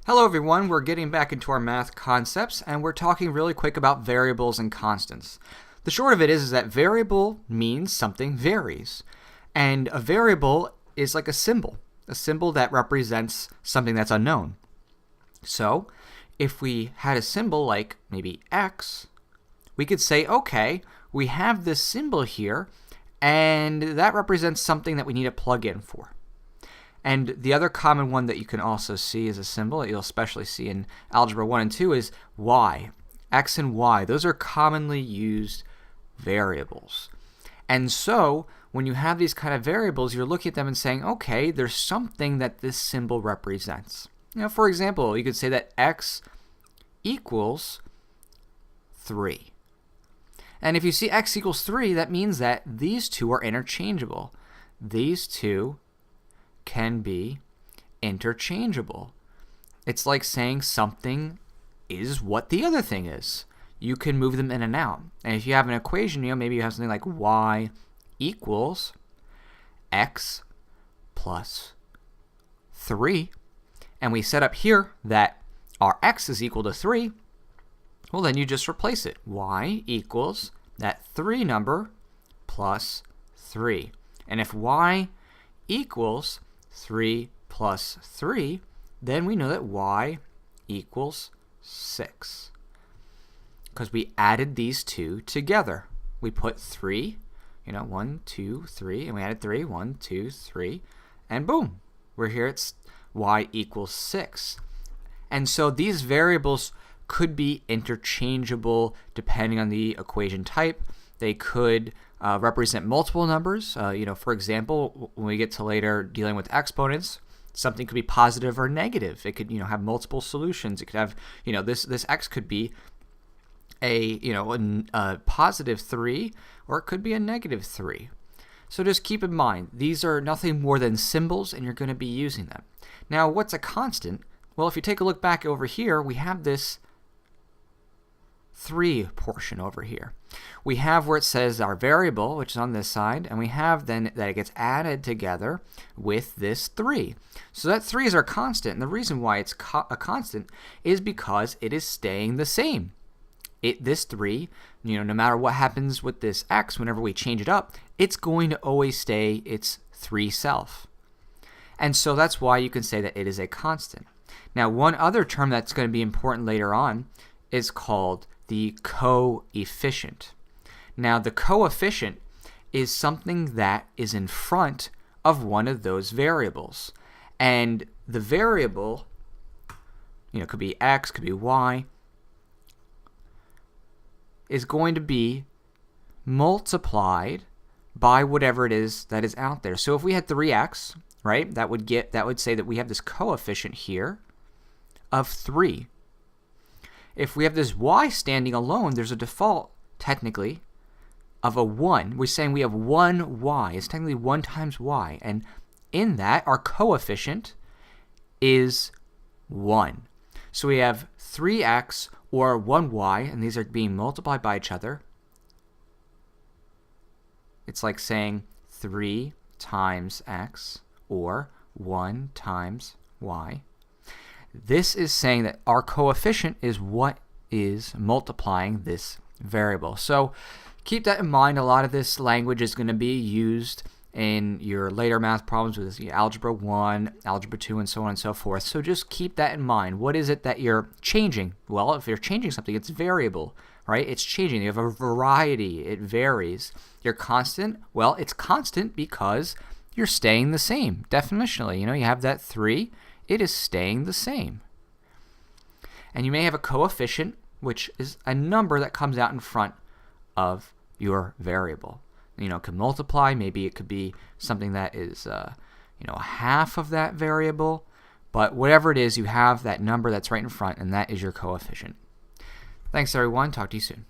Hello everyone, we're getting back into our math concepts and we're talking really quick about variables and constants. The short of it is that variable means something varies, and a variable is like a symbol that represents something that's unknown. So if we had a symbol like maybe x, we could say, okay, we have this symbol here and that represents something that we need to plug in for. And the other common one that you can also see as a symbol that you'll especially see in Algebra 1 and 2 is y. X and y, those are commonly used variables. And so when you have these kind of variables, you're looking at them and saying, okay, there's something that this symbol represents. For example, you could say that x equals 3. And if you see x equals 3, that means that these two are interchangeable. These two can be interchangeable. It's like saying something is what the other thing is. You can move them in and out. And if you have an equation, maybe you have something like y equals x plus 3. And we set up here that our x is equal to 3. Well, then you just replace it. Y equals that 3 number plus 3. And if y equals 3 plus 3, then we know that y equals 6. Because we added these two together. We put 3, 1, 2, 3, and we added 3, 1, 2, 3, and boom, we're here at y equals 6. And so these variables could be interchangeable depending on the equation type. They could represent multiple numbers. For example, when we get to later dealing with exponents, something could be positive or negative. It could, have multiple solutions. It could have, this x could be a positive 3, or it could be a negative 3. So just keep in mind, these are nothing more than symbols, and you're going to be using them. Now, what's a constant? Well, if you take a look back over here, we have this 3 portion over here. We have where it says our variable, which is on this side, and we have then that it gets added together with this 3. So that 3 is our constant, and the reason why it's a constant is because it is staying the same. This 3, no matter what happens with this x, whenever we change it up, it's going to always stay its 3 self. And so that's why you can say that it is a constant. Now, one other term that's going to be important later on is called the coefficient. Now, the coefficient is something that is in front of one of those variables. And the variable, could be x, could be y, is going to be multiplied by whatever it is that is out there. So if we had 3x, right, that would say that we have this coefficient here of 3. If we have this y standing alone, there's a default, technically, of a 1. We're saying we have 1 y. It's technically 1 times y. And in that, our coefficient is 1. So we have 3x or 1y, and these are being multiplied by each other. It's like saying 3 times x or 1 times y. This is saying that our coefficient is what is multiplying this variable. So keep that in mind. A lot of this language is going to be used in your later math problems with Algebra 1, Algebra 2, and so on and so forth. So just keep that in mind. What is it that you're changing? Well, if you're changing something, it's variable, right? It's changing. You have a variety. It varies. Your constant, well, it's constant because you're staying the same. Definitionally, you have that 3. It is staying the same. And you may have a coefficient, which is a number that comes out in front of your variable. It can multiply. Maybe it could be something that is, half of that variable. But whatever it is, you have that number that's right in front, and that is your coefficient. Thanks, everyone. Talk to you soon.